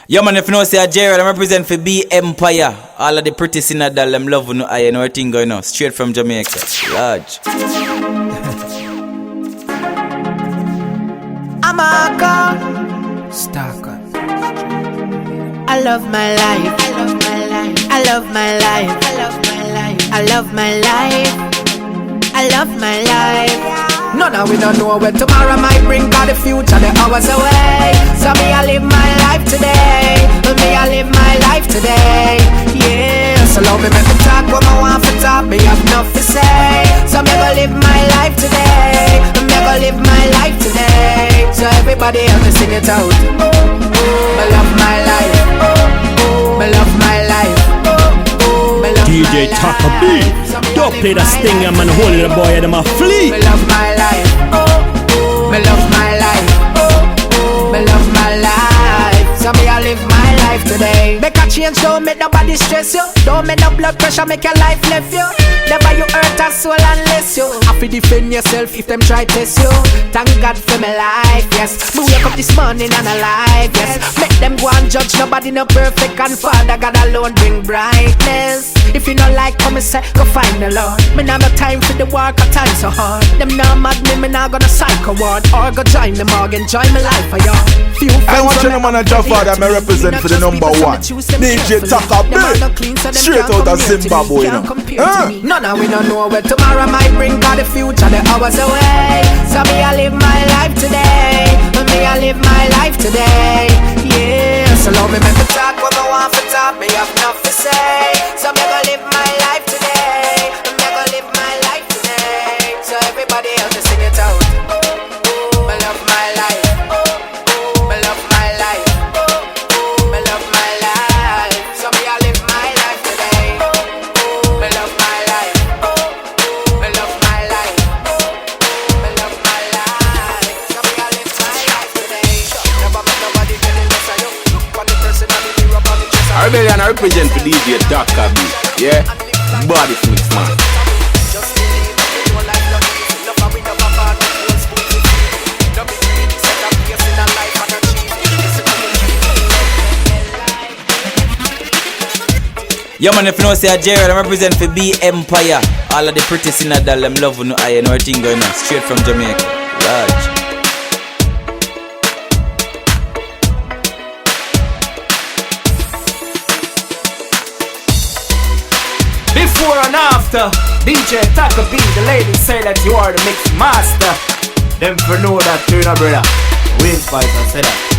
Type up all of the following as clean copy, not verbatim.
Yo man, if you know say Jerry, I represent for B Empire. All of the pretty sinadal, them love no I know everything going on. Straight from Jamaica. Large. Taka. Taka. I love my life. I love my life. I love my life. I love my life. I love my life. I love my life. None of we don't know where tomorrow might bring, cause the future the hours away. So me I live my life today. Me I live my life today. Yeah. So love me make me talk what I want for talk. Me have enough to say. So me go live my life today. Me go live my life today. So everybody help me sing it out. Me love my life. Me love my life. DJ Taka B. Don't play that stinger, man. Hold the boy, them a flee. Me love my life. Me love my life. Me love my life. So me I live my life today. Make a change, don't make nobody stress you. Don't make no blood pressure, make your life left you. Never you hurt a soul unless you have to defend yourself if them try test you. Thank God for my life, yes. Me wake up this morning and alive, yes. Make them go and judge, nobody no perfect. And Father God alone bring brightness. If you not like come and say, go find the Lord. Me not no time for the work, I time so hard. Them not mad me not gonna psycho ward. Or go join them or enjoy my life for y'all. I want you to manage your father, me represent for the number one DJ Taka B. Straight out of Zimbabwe, you know. None of we don't know where tomorrow might bring, cause the future the hours away. So me I live my life today. Me I live my life today. Yeah. So love me make me talk what I want for talk. Me have enough to say. So me go live my life today. Me go live my life today. So everybody else sing it out. Me love my life. Me love my life. Me love my life. So me I live my life today. Me love my life. Me love my life. Me love my life. So me I live my life today. Never met nobody getting less of you. For the person I be up on the chest. I rebellion I represent for DJ Taka B. Yeah, body mix man. Just believe that you don't like love. Love how we never part of one spoon to feed. Don't be greedy, set up place in a life and achieve. Yo man, if you know say Jerry, I represent for B Empire. All of the pretty sinadal, them love no I know everything going on. Straight from Jamaica. Large. Before and after, DJ Taka B, the ladies say that you are the mix master. Them for know that you're a brother. Win fight and say that.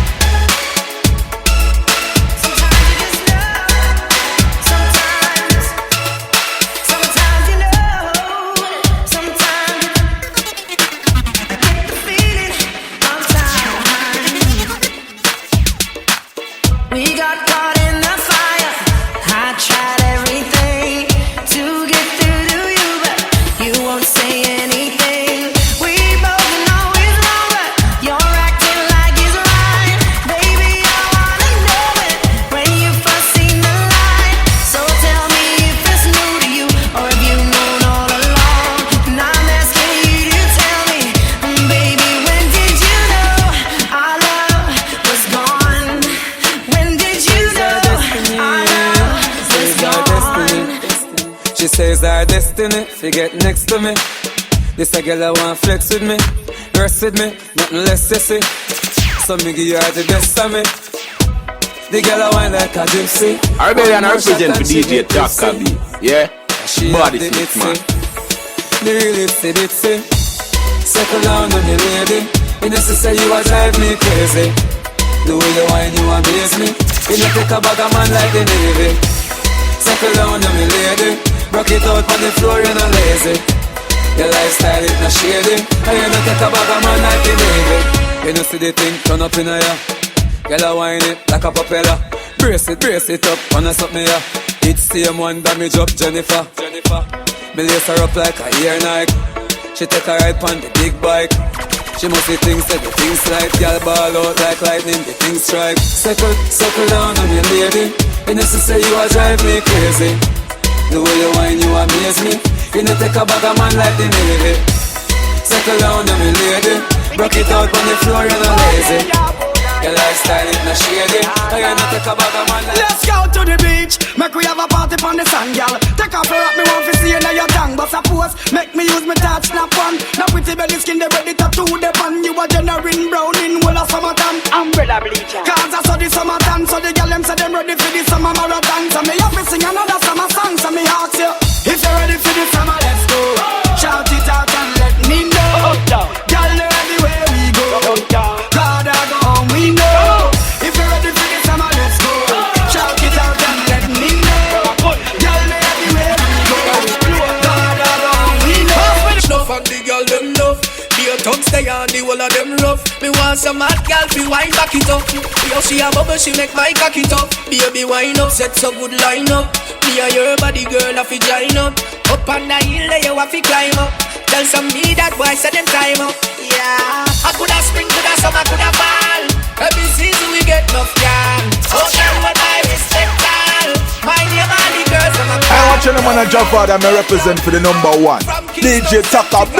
Says our destiny, to get next to me. This a girl I want flex with me, rest with me, nothing less sissy. So me give you the best of me. The girl I want like a gypsy. I rebellion I represent for DJ Taka B. Yeah, body mix man. The real itsy. Circle down on the lady. You know say you a drive me crazy. The way you whine you amaze me. You know take a bag of man like the Navy. Circle down on me lady. Rock it out on the floor, you're not lazy. Your lifestyle is not shady. And you don't take a bag of man like the Navy. You know see the thing turn up in a ya. Girl a whine it like a propeller. Brace it up, wanna suck me ya. It's same one damage up Jennifer. Me lace her up like a ear Nike. She take a ride on the big bike. She must see things that the things like. Girl ball out like lightning, the things strike. Circle down on me lady. You know say you a drive me crazy. The way you whine, you amaze me. You know take a bag of man like the Navy. Circle down on me lady. Rock it out on the floor, you're not lazy. Your lifestyle is not shady. I ain't not take on the sand, girl. Take off your rock, me want to see you now your tongue. But suppose, make me use me touch, snap one. Now pretty belly skin, they ready to do the pan. You a generating brown in whole of summertime. Umbrella bleacher. Cause I saw the summertime, so the girl them say them ready for the summer marathon. So me have to sing another summer song, so me ask you, if you're ready for the summer, let's go. Shout it out and let me know. Girl, know everywhere we go. God, I go home, we know. If you're ready for the summer, let's go. Shout it out and let me know. Girl, know everywhere we go. God, I go home, we know. Enough of the girl them love. Be a tongue stay on the whole of them rough. Me want some mad girl fi wine back it up. Yo, she a bubble, she make my cock it up. Baby wine up, set so good line up. Me and your body girl have to join up. Up on the hill there you have to climb up. Tell some me that boy say them time up. Yeah, I coulda spring, coulda summer, coulda fall. Every season we get enough girl. Oh girl, what I respect all. My name all the girls I'm a I want you to man a job for them. I represent for the number one DJ Taka B.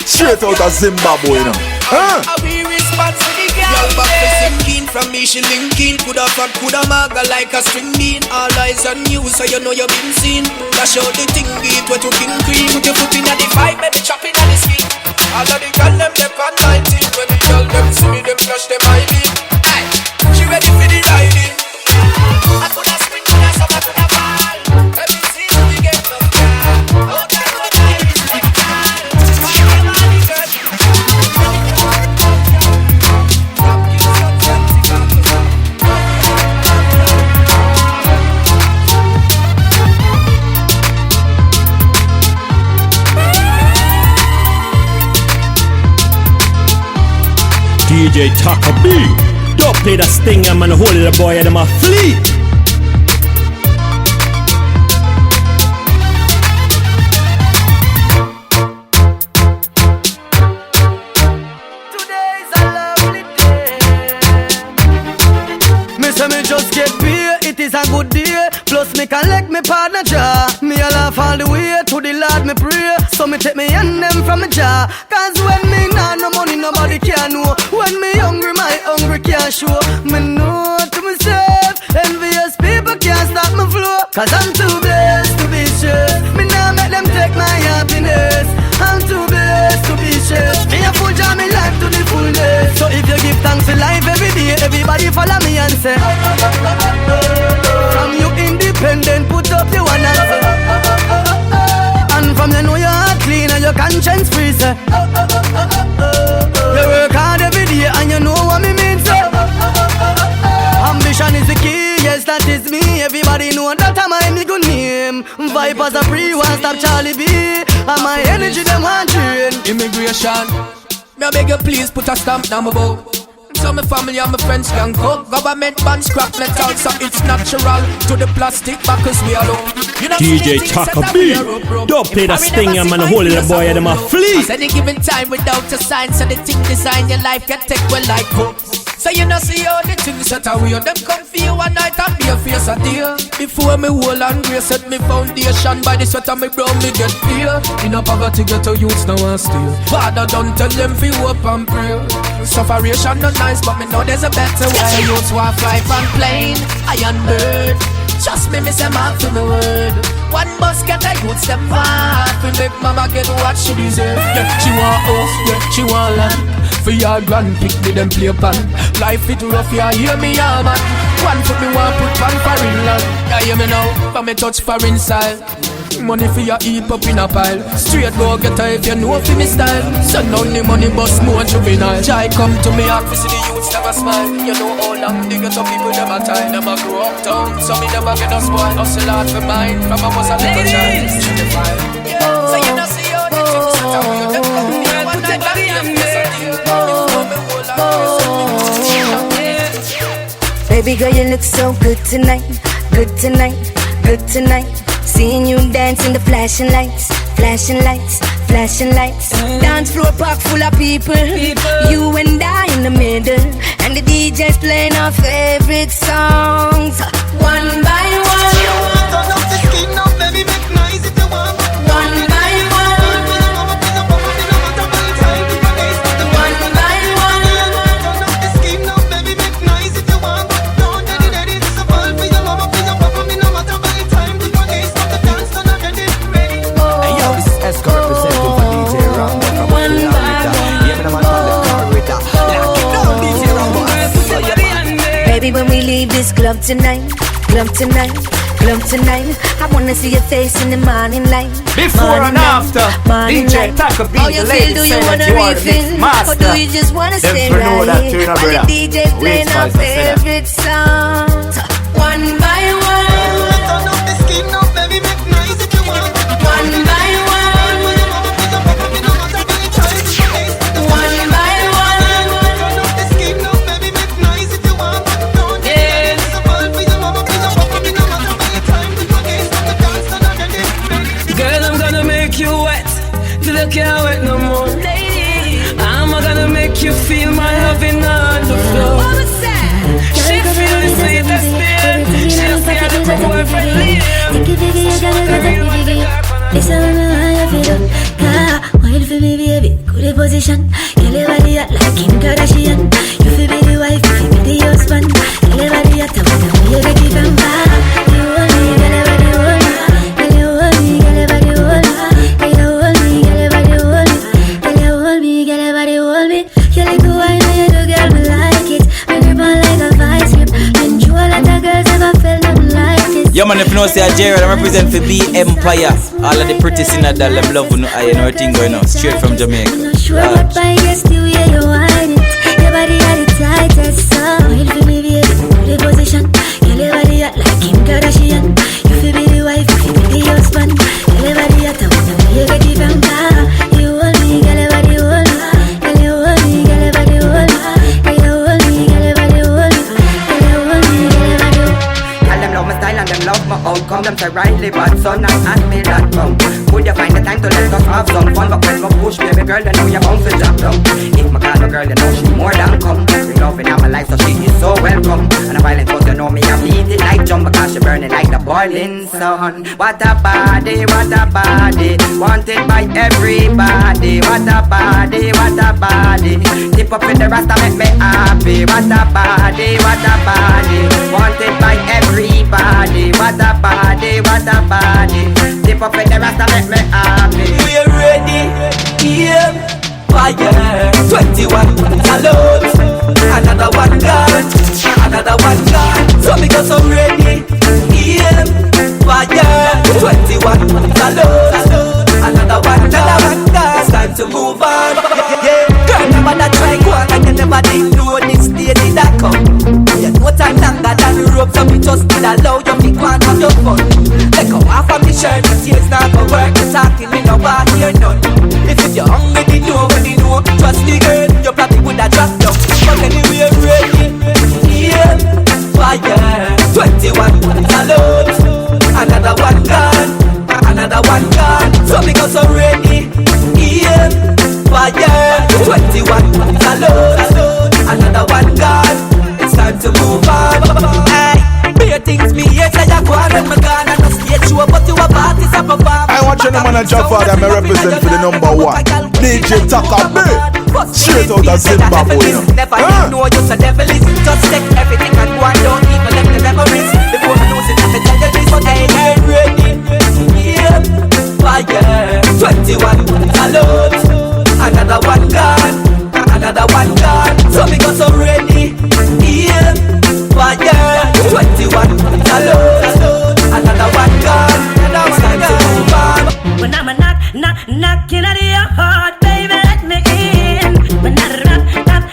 Straight out of Zimbabwe, you know. I'll be responsible. Y'all back to sinking from me, she linking. Coulda fat, coulda maga like a string bean. All eyes on you, so you know you been seen. Dash out the thing, get wet to king cream. Put your foot in at the vibe, baby, chop in at the street. All of the girl them, they pan 19. When the girl them see me, them flash them high beam. Hey, she ready for the riding. I coulda spring, coulda summer, coulda fall. Every season we get no girl. Oh, girl, what I respect girl. My name all the girls. DJ Taka B. Don't play that stinger, man. Hold the boy and them a flee. Today's a lovely day. Me say me just get beer, it is a good day. Plus me collect me partner jar. Me a laugh all the way to the Lord me pray. So me take me hand them from me jar. Cause when me nah no money nobody can know. When me hungry my hungry can't show. Me know to myself, envious people can't stop my flow. Cause I'm too blessed to be stressed. Me nah make them take my happiness. I'm too blessed to be stressed. Me a full jam me life to the fullness. So if you give thanks for life every day, everybody follow me and say from you independent, put up the one and say and from you know your heart clean and your conscience free, say you work hard every day and you know what me mean, say ambition is the key, yes that is me. Everybody know that I'm my good name. Vipers are free, one stop Charlie B. And my energy them want drain. Immigration, me beg you please put a stamp down my boat. So my family and my friends can cook. Government ban scrap metal, so it's natural. To the plastic backers we alone. You know, DJ Taka B. Don't play that stinger, man. Hold the boy and them a flee. At any given time without a sign, so the thing design your life can take well like hope. So you know see all the things that are weird. Them come for you one night and be a face a day. Before me hold and grace set me foundation. By the sweat of me brow me get fear. In a poverty get to youths now and steal. Father don't tell them fi hope and pray. Sufferation not nice but me know there's a better way. So youths want fly from plane, iron bird. Trust me, miss them out to the word. One bus get a youth step far. We make mama get what she deserve. Yeah, she want house, yeah, she want land. For your grand pick me them play pan. Life it rough, yeah, hear me, yeah man. One foot me want put pan foreign land. Yeah, hear me now, but me touch foreign style. Money for your heap up in a pile. Straight go get her if you know for me style. Send down the money bust more juvenile. Try come to me and see the youths never smile. You know how long they get some people never tie. Never grow up town, so me never get no spoil. Hustle hard for mine, from I was a little child. So you know see how the things that I will them come me one night and be a Baby girl, you look so good tonight, good tonight, good tonight. Seeing you dance in the flashing lights, flashing lights, flashing lights. Dance floor packed full of people. You and I in the middle, and the DJ's playing our favorite songs. One by one. You want to know the skin now, baby, make noise if you want. One by one. One by one. You want to know the skin now, baby, make noise if you want. Don't daddy, this is a ball for your mama, for your papa, me no matter by the time. me when we leave this club tonight. Club tonight, club tonight. I wanna see your face in the morning light. Before and after, DJ Taka B, how you feel? Do you wanna refill? Or do you just wanna stay right here? And the DJ playing our favorite songs. One by one. Turn up the skin up, baby, make nice if you want. One by one. One by one. Turn up the skin up, baby, make nice if you want. Yeah. Girl, I'm gonna make you wet till you can't wet no more. I'm gonna make you feel my loving on the floor. She feel the sweetest thing. She'll see how the boyfriend live. Listen to how you feel. Wine for me, baby. Good position. Kill your body hot like Kim Kardashian. You feel be the wife, you feel be the husband. Kill your body hot, I want to be the keep and back. You hold me, kill your body hold me. Kill you hold me, kill your body hold me. Kill you hold me, kill your body hold me. Kill you hold me, kill your body hold me. You like the wine and you do, girl, me like it. Me grip on like a vice grip. And you a lot of girls ever felt nothing like this. Yo man, if you know say Jerry, I represent for B Empire. All of the pretty sinner that them love no I and everything going on. Straight from Jamaica. I'm not sure what I guess the way you whine it. Your body are the tightest, so wait for me, baby. Good position. Kill your body hot like Kim Kardashian. You feel be the wife, you feel be the husband. Kill your body hot, I want to be a good from car. You hold me, kill your body hold me. Kill you hold me, kill your body hold me. Kill you hold me, kill your body hold me. Kill you hold me, kill your body hold me. Tell them love my style and them love my outcome. Them say rightly but so nice and me that come. Would you find the time to let us have some fun? But when my push baby girl, you know you're bound to drop down. If my call a girl, you know she more than come. We love in my life so she is so welcome. And a violent cause you know me I beat it like jump. Because she burning like the boiling sun. What a body, what a body. Wanted by everybody. What a body, what a body. Tip up in the rasta make me happy. What a body, what a body. Wanted by everybody. What a body, what a body. Tip up in the rasta make me happy. We are ready, yeah, fire. 21 salute, another one gone, another one gone. So because I'm ready, yeah, fire. 21 salute, another one gone. It's time to move on. Yeah, girl, never that try go on like you never did know this day did that come. Yeah, no time longer than the rope, so we just did allow you to go and have your fun. Let go off of the shirt, the tears not go work. You talking, me no want hear none. If you're hungry, you know what you know. Trust me, girl, you probably would have dropped down. But anyway, ready, yeah, fire. 21 salute, another one gone, another one gone. So because I'm ready, yeah, fire. 21 salute, another one gone. It's time to move on. Hey, beer things me here, say I go on and me gone and no stage show, but you a party so perform. I want you to man a job for them. I represent for the number one DJ Taka B, straight out of Zimbabwe. Never know you so devilish. Just take everything and go and don't even let the memories. Before I lose it, I tell you this. Hey, get ready, yeah, fire. 21 salute, another one gone, another one gone. So because I'm ready, yeah, fire. 21 salute, another one gone. It's time to move on. When I'm a knocking at your heart, baby, let me in. When I knock,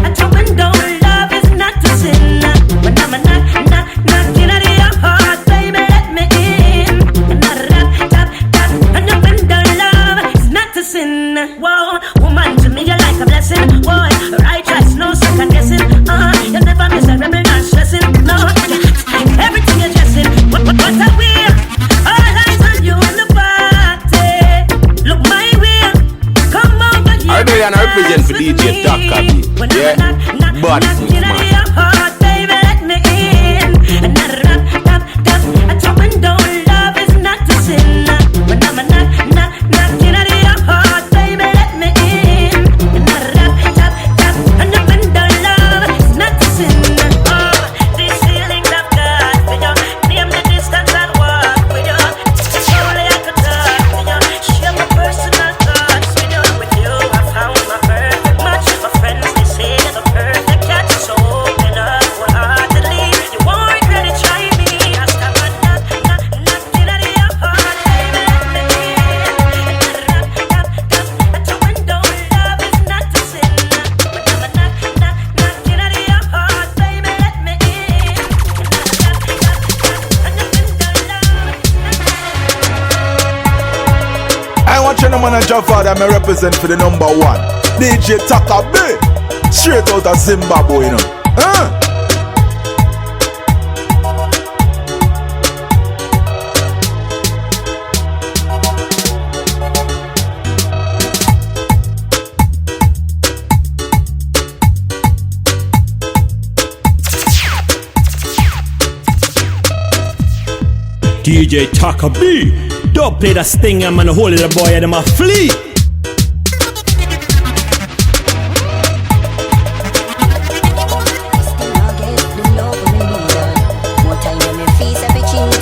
at your window, love is not a sin. When I'm a knocking at your heart, baby, let me in. When I tap, at your window, love is not a sin. Whoa, woman, to me you're like a blessing. Whoa, right choice, no second guessing. You never miss a rebel, not stressing. No, everything you're dressing. What are we? All eyes on you in the party. Look my way, come over here. I know you're not represent for DJ Taka B. Yeah, but your heart, baby, let me in. And I tap at your window, love is not a sin. When I'm a knocking at your heart, baby, let me in. And I tap at your window, love is not a sin. Oh, these feelings I've got for you, name the distance and walk with you. Surely I could talk to you, share my personal thoughts with you. With you, I found my perfect match. My friends, they say you're the perfect catch. know man a Jaffa that me represent for the number one. DJ Taka B, straight out of Zimbabwe, you know. DJ Taka B, don't play that stinger, man. Hold it, boy, and them a flee.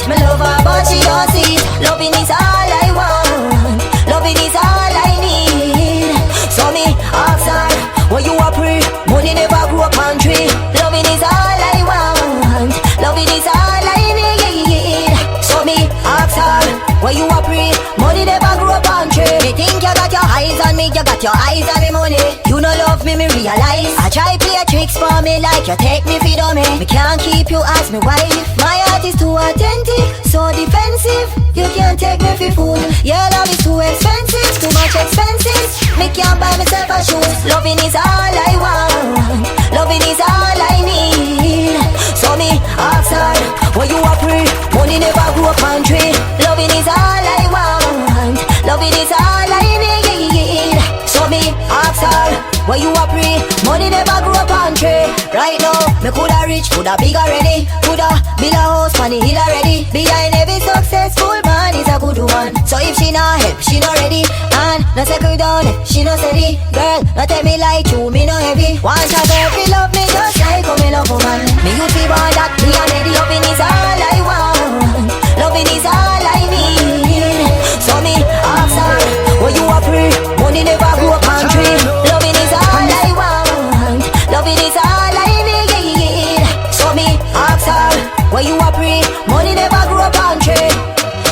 Me love her, but she don't see it. Loving is all I want. Loving is all I need. So me ask her, when you are free, money never grow up on tree. Loving is all I want. Loving is all I need. So me ask her, when you are free, money never grow up on tree. Me think you got your eyes on me, you got your eyes on me money. You no love me, me realize. I try play tricks for me like you take me for dummy. Me can't keep you as me wife. My heart is too authentic, so defensive. You can't take me for fool. Your love is too expensive, too much expensive. Me can't buy myself a shoes. Loving is all I want. Loving is all I need. So me ask her, when you are free, money never grow up on tree. Loving is all I want. Loving is all I need. So me ask her, when you are free, money never grow up on tree. Right now, me coulda rich, coulda big already, coulda build a house on the hill already. Behind every successful man is a good one. So if she not help, she not ready. And no settle down, she not steady. Girl, no tell me like you, me no heavy. Want a girl to love me just like how me love woman. Me you feel want that, me and ready. Loving is all I want. Loving is all I need. So me ask her, when you are free, money never grow up on tree. Loving is all I want. Loving is all I need. So me ask her, when you are free, money never grow up on tree.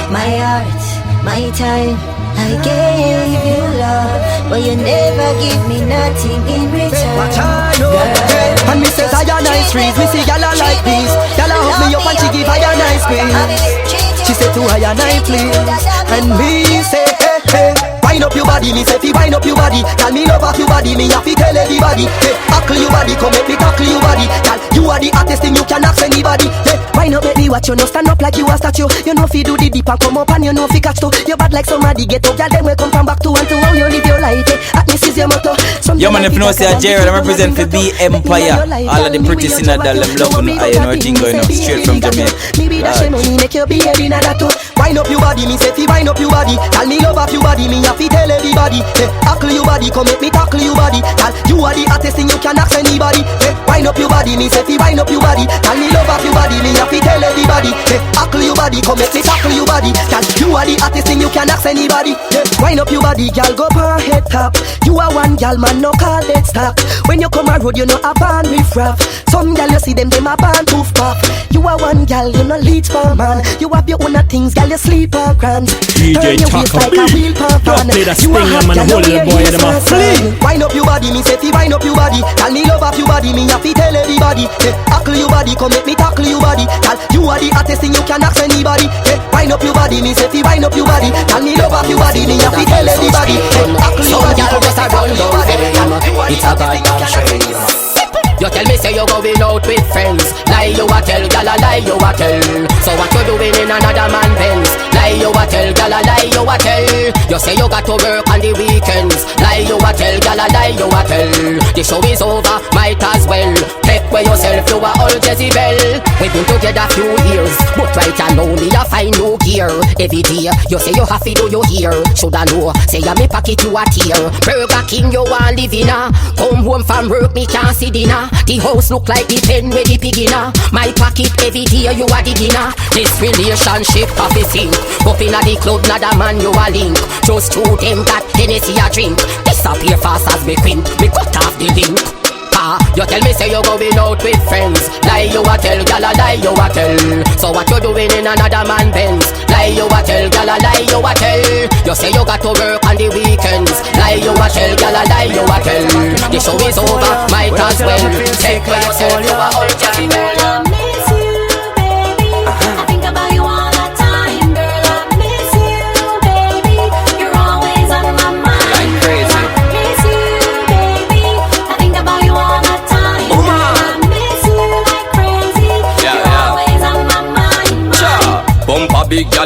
My heart, my time, I gave you love, but you never give me nothing in return. Girl. And me says I a nice trees, me see y'all like these. Y'all hug me up and she give I a nice squeeze. She said to I a nice please, and me say hey hey. Wind up your body, me say fi wind up your body. Tell me love off your body, me have to tell everybody. Hey, tackle your body, come make me tackle your body. Tell you are the hottest thing, you can ask anybody. Hey, wind up, make me watch you, no stand up like you a statue. You know fi do the deep and come up and you know fi catch too. You bad like somebody get up, girl, then we come from back to and to how you live your life. Hey, hotness is your motto. Yo man, if you know say a Jared, I represent for B Empire. All of the pretty sinner that them love and I know everything going on straight from Jamaica. Me be that money make you be heading at that too. Wind up your body, me say fi wind up your body. Tell me love off your body, me have to tell everybody. Hey, tackle your body, come make me tackle your body. Tell you are the hottest thing, you can ask anybody. Hey, wind up your body, me say fi wind up your body. Tell me love off your body, me have to tell everybody. Hey, tackle your body, come make me tackle your body. Tell you are the hottest thing, you can ask anybody. Hey, wind up your body, girl, go per head top. You are one girl, man, no call dead stock. When you come a road, you know a band with rough. Some girl you see them a band tooth puff. You are one girl, you know lead for man. You have your own things, girl, you sleep on grand. DJ Taka B, don't play that stinger, man. Hold it, boy, them a flee. Wind up your body, me say fi wind up your body. Tell me love off your body, me have to tell everybody. Hey, tackle your body, come make me tackle your body. Tell you are the hottest thing, you can ask anybody. Hey, wind up your body, me say fi wind up your body. Tell me love off your body, me have to tell everybody. Hey, tackle your body, come make me tackle your body. It's a bad man. You tell me say you going out with friends. Lie you a tell, gala lie you a tell. So what you doing in another man Benz? Lie you a tell, gala lie you a tell. You say you got to work on the weekends. Lie you a tell, gala lie you a tell. The show is over, might as well. Take away yourself, you a old Jezebel. We've been together few years, but right now me a find no gear. Every day, you say you have to do your hair. Shoulda know, say ya me pocket you a tear. Burger King you want live in a. Come home from work, me can't see dinner. The house look like the pen where the pig inna. My pocket every day you are the dinner. This relationship of a sink. Up inna the club, another man you a link. Just through them that Hennessy a drink. Disappear fast as me quint. Me cut off the link. You tell me say you going out with friends. Lie you a tell, gala lie you a tell. So what you doing in another man Benz? Lie you a tell, gala lie you a tell. You say you got to work on the weekends. Lie you a tell, gala lie you a tell. The show is over, might as well. Take away yourself, you a old Jezebel. I miss you, baby. I think about you all the time, girl. I miss you, baby. You're always on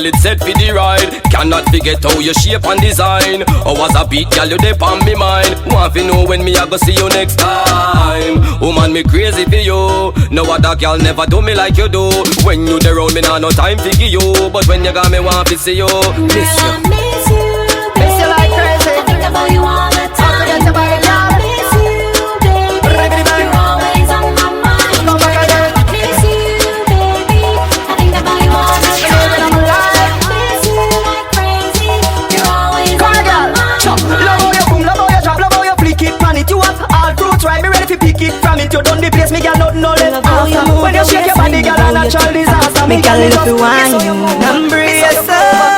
girl, it's set for the ride. Cannot forget how you shape and design. How was a beat, girl, you dip on me mind. Want to know when me I go see you next time. Woman, me crazy for you. No other girl never do me like you do. When you there round me, nah no time for you. But when you got me, want to see you. Miss you. Miss you like crazy. I think about you all the time. Forget about it, girl. I miss you, baby. You're always on my mind. Come back again. I miss you, baby. I think about you all the time. I miss you like crazy. You're always Come on on, girl. my Chop. mind. Love how you boom, love how you drop, love how you flick it, pan it. You have all fruits right, me ready to pick it from it. You done the place, me girl, nothing no left after. When you shake your body, girl, a natural disaster. Me girl, if you want, embrace yourself.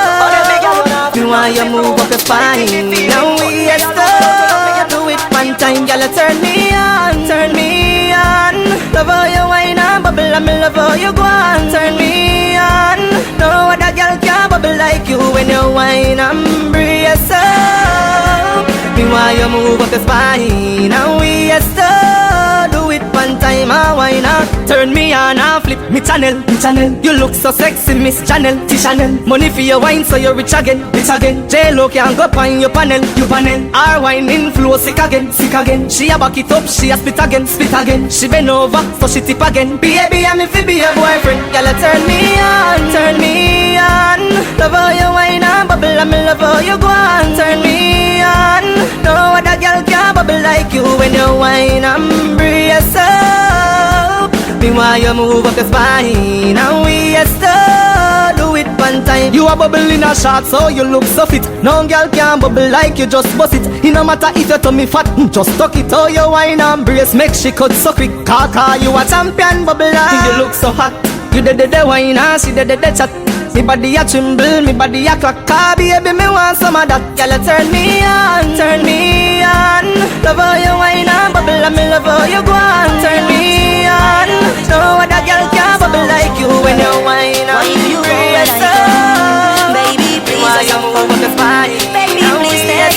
You want you move up your spine. Now we are stuck. Do it one time, girl, turn me on, turn me on. Love how you whine and bubble, and me love how you go on. Turn me on. No other girl can bubble like you when you whine and breathe yourself. Me want you move up your spine. Now we are stuck. Do it one time, and whine and turn me on and flip me channel, me channel. You look so sexy, Miss Channel, T Channel. Money for your wine, so you're rich again, rich again. J-Lo can't go on your panel, you panel. Our wine inflow sick again, sick again. She a back it up, she a spit again, spit again. She bend over, so she tip again. Baby, I'm if you be a boyfriend. Girl, turn me on, turn me on. Love how you wine and bubble, and me love how you go on. Turn me on. No other girl can bubble like you when you wine and breathe yourself. Me want you move up your spine, and we are stuck. Do it one time. You a bubble in a shot, so you look so fit. No girl can bubble like you, just bust it. It no matter if your tummy fat, just tuck it. Oh, you wine and brace, make she cut so quick. Taka, you a champion bubbler. You look so hot. You the wine and she the chat. Me body a tremble, me body a clock. Ah, baby, me want some of that. Girl, turn me on, turn me on. Love how you wine and bubble, and me love how you go on. Turn me on. No other girl can bubble like you when you wine and you raise up. Baby, please why you move up the spine? Baby, please stay.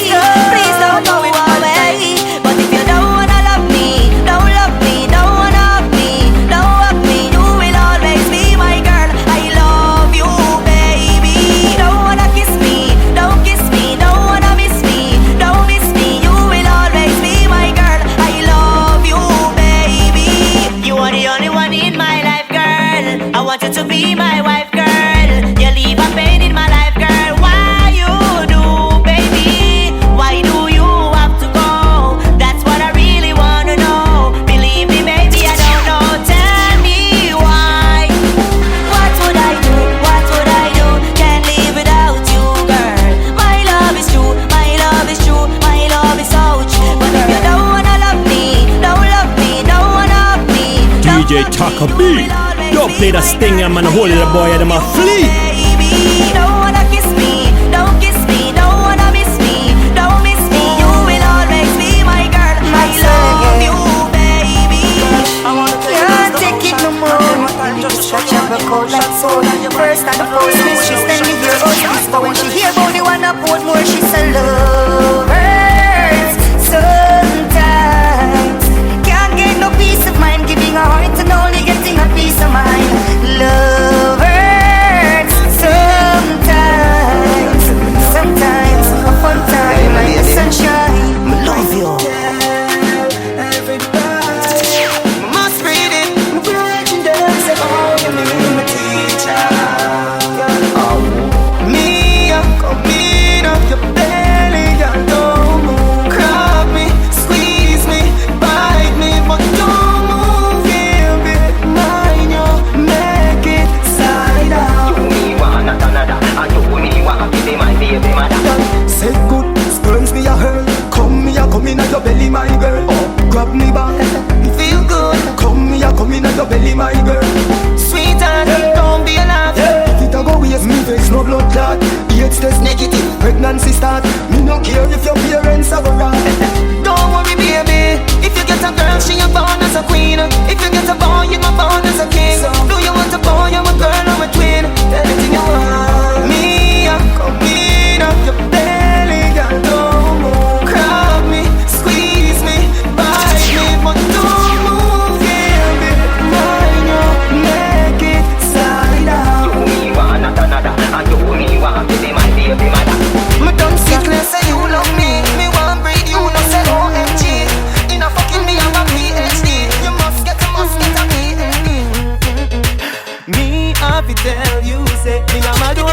Please don't go away. But if you don't wanna love me, don't love me, don't wanna hug me, don't hug me, you will always be my girl. I love you, baby. Don't wanna kiss me, don't kiss me, don't wanna miss me, don't miss me, you will always be my girl. I love you, baby. You are the only one in my life, girl. I want you to be my wife, girl. You leave a pain in my life, girl. Why you do, baby? Why do you have to go? That's what I really wanna know. Believe me, baby, I don't know. Tell me why. What would I do? What would I do? Can't live without you, girl. My love is true. My love is true. My love is so true. But if you don't wanna love me, don't love me, don't wanna hug me. DJ Taka B. Don't play the stinger, man. Hold the boy, them a flee. Baby, don't wanna kiss me, don't kiss me, don't wanna miss me, don't miss me. You will always be my girl. I love you, baby. Can't take it no more. Stretch up her cold like soda. First and the first miss, she stand me here out this. But when she hear about the one up out more, she say love hurts sometimes. Can't get no peace of mind, giving her heart and only getting a piece of mind. Love hurts sometimes. Sometimes a fun time like the sunshine. Love you. Must read it. Virgin does say, oh, you mean my teacher. Me, I'm coming off your belly,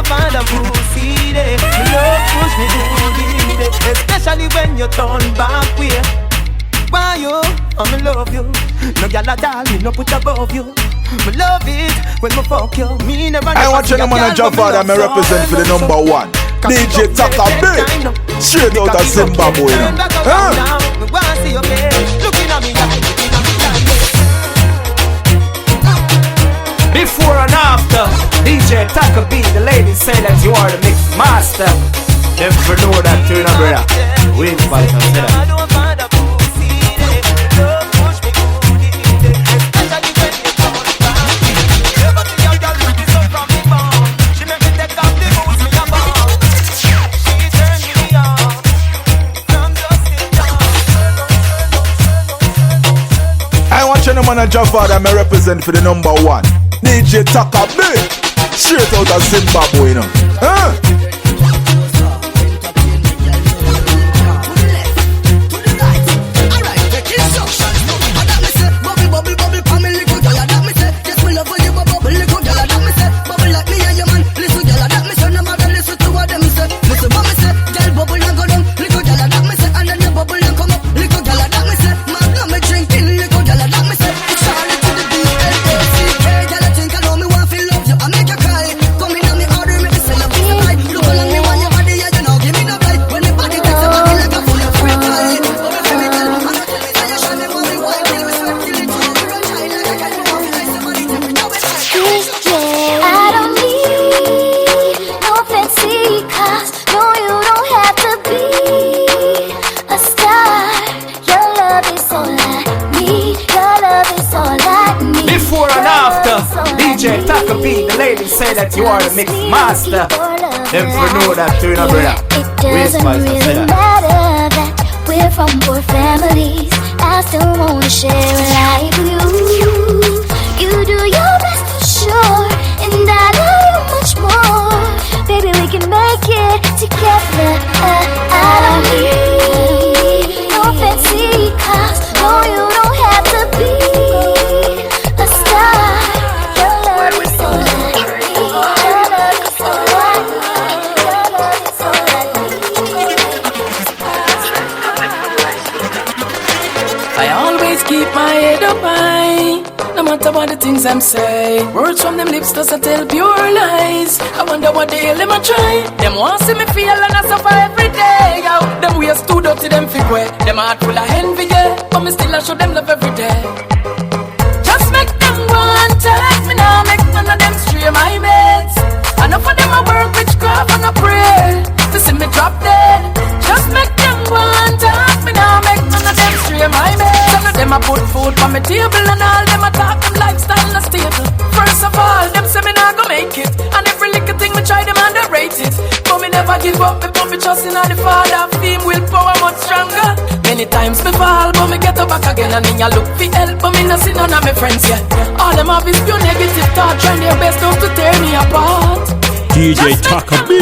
don't find a pussy there. Me love push me good in it, especially when you turn back way. Why you? I'ma love you. No gyal at all, me no put above you. Me love it when me fuck you. Me never. I want you to man a father me represent for the number one. DJ Taka big, straight out of Zimbabwe. Me wanna see your face, looking at me like, looking at me like. Before and after, DJ Taka B, the ladies say that you are the mix master. Them for know that too, no brother. Wait for it and say that. I want you to man a father me represent for the number one. DJ Taka big, straight out of Zimbabwe, you know. Say that you are the mix master. Them for know that too, no brother. It doesn't really matter that we're from poor families. I still wanna share a life with you. You do your best for sure, and I know you much more. Baby, we can make it together. I don't need no fancy cars. No, you don't have to be a star. Your love is so like keep my head up high, no matter what the things I'm say. Words from them lips does tell pure lies. I wonder what the hell them a try. Them want see me feel and I suffer every day. Yo, them ways too dirty, them fake way. Them heart full of envy, yeah, but me still I show them love every day. Just make them want take me now, make none of them stray my beds. Enough of them a work witchcraft and a pray to see me drop dead. Just make them want take me now, make none of them stray my beds. Them a put food on my table and all them a talk them lifestyle not stable. First of all, them say me not go make it, and every little thing me try them underrate it. But me never give up, me put me trust in all the Father. Fame will power much stronger. Many times me fall, but me get up back again. And then you look for help, but me not see none of my friends yet. All them have is pure negative thought, trying their best not to tear me apart. DJ Taka B,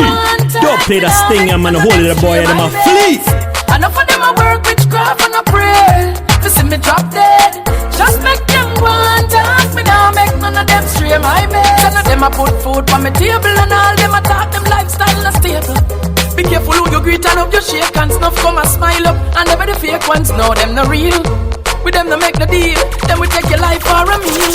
don't play the stinger, man. Hold the boy and them a fleet. Enough of them a work witchcraft and a pray to see me drop dead. Just make them want ask me now, make none of them stray my bed. None of them a put food on my table and all them a talk them lifestyle not stable. Be careful who you greet and up your shake and snuff come and smile up. And never the fake ones, know them no real. With them no make no deal, then we take your life for a meal.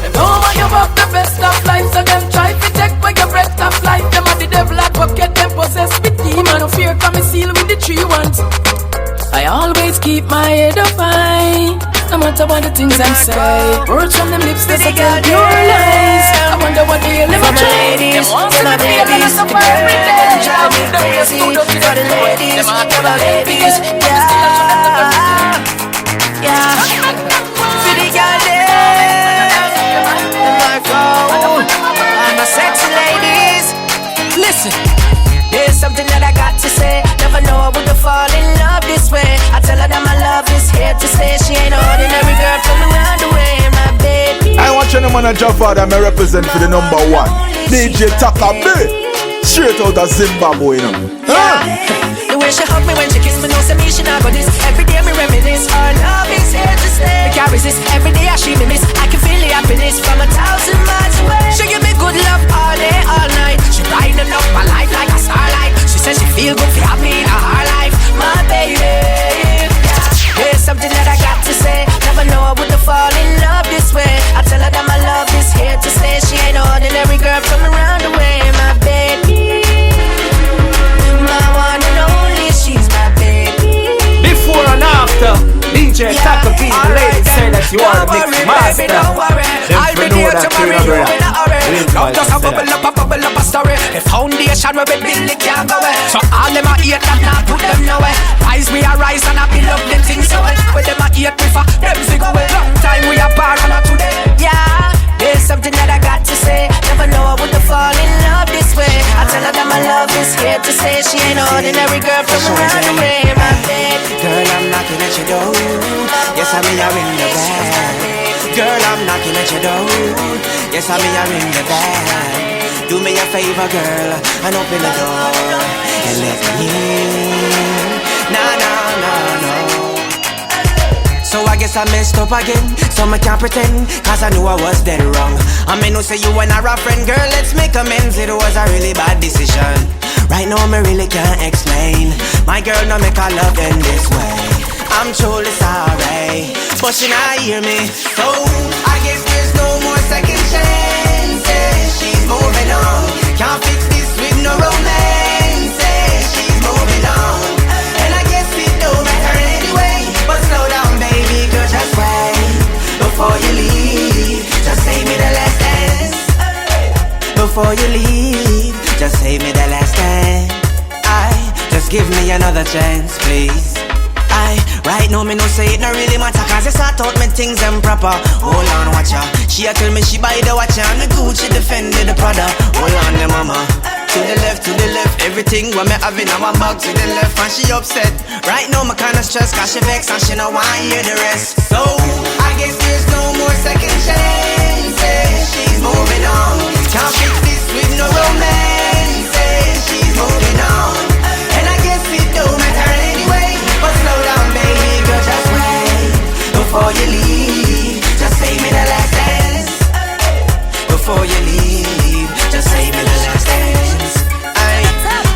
Them know why you have the best of life, so them try to take away your breath of life. Them are the devil advocate, them possessed with demon. No fear come and seal with the three ones. I always keep my head up high, no matter what the things I say. Words from them lips, they say tell pure lies. I wonder what they live for. Them wants to be a kind of suffer every day. Them ways too dirty, them ladies, them heart full of ladies. Yeah, for the girl them, Marco, and my sexy ladies. Listen, there's something that I got to say. Never know I would have fall in love this way. I tell her that my love is here to stay. She ain't an ordinary girl from around the way, my baby. I want you to man a father me represent for the number one. DJ Taka B, straight out of Zimbabwe, you know. The way she hug me when she kiss me, no say me she not got this. Every day me reminisce, our love is here to stay. Me can't resist, every day I she me miss. I can feel the happiness from 1,000 miles away. She give me good love all day, all night. She ride them to marry you in a hurry. Love just a bubble up a story. The foundation where we build it can't go away. So all them a hate that not put them nowhere. Rise we a rise and I build up them things so well. With them a hate me for them zig away. Long time we apart and not today. Yeah, there's something that I got to say. Never know I would have fall in love this way. I tell her that my love is scared to say she ain't ordinary girl from around the way. My baby girl, I'm knocking at your door. Yes, I mean you're in the bag. Girl, I'm knocking at your door. Yes, I mean you're in the bag. Do me a favor, girl, and open the door and let me in. No. So I guess I messed up again. So I can't pretend, cause I knew I was dead wrong. I may not say you and I are a friend, girl, let's make amends. It was a really bad decision. Right now me really can't explain. My girl no make her love in this way. I'm truly sorry, but she not hear me. So I guess there's no more second chances. She's moving on. Can't fix this with no romance. She's moving on. And I guess it don't matter anyway. But slow down, baby girl, just wait. Before you leave, just say me the last dance. Before you leave, just say me the last dance. Just give me another chance, please. Right now me no say it no really matter, cause I sort out me things them proper. Hold on, watch her. She a tell me she buy the watch and the Gucci defended the Prada. Hold on, the mama. To the left, everything what me having on my bag to the left, and she upset. Right now me kinda stressed, cause she vex and she no want hear the rest. So I guess there's no more second chances. She's moving on. Can't fix this with no romance. She's moving on. And I guess it don't matter anyway. But slow down, baby girl, just wait. Before you leave, just say me the last dance. Before you leave, just say me the last dance.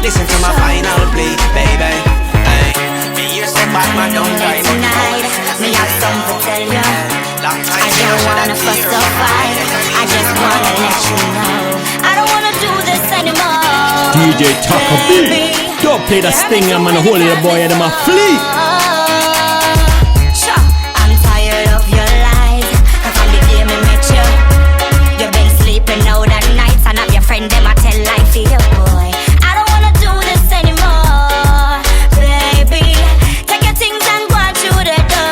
Listen to my final plea, baby. Me hear so bad, man, don't try tonight. Me have something to tell you. I don't wanna fuss or fight. I just wanna let you know I don't wanna do this anymore. DJ Taka B, don't play the stinger, man. Hold the boy and them a flee. Sure, I'm tired of your lies. From the day me met you, you've been sleeping out at night, and have your friend them a tell life to you, boy. I don't wanna do this anymore, baby. Take your things and go on through the door.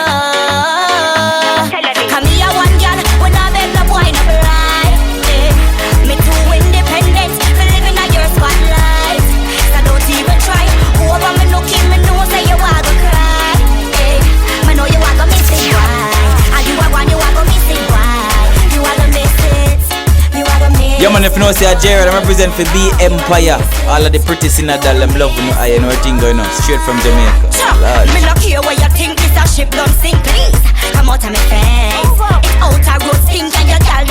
Come here, one girl, when I beg the boy no blind. Me too independent, for living on your spotlight. So don't even try. Over me looking, me know say you are gonna cry. Me know you are gonna miss it, why? And you are gonna miss it, why? You are gonna miss it. You are gonna miss it. Yeah man, if you know say a Jared, I represent for B Empire. All of the pretty sinner doll, them love no I know everything going on. Straight from Jamaica. Lord. Me not care where you think this a ship don't sink, please. Come out of me face. It's out a road stink and your girl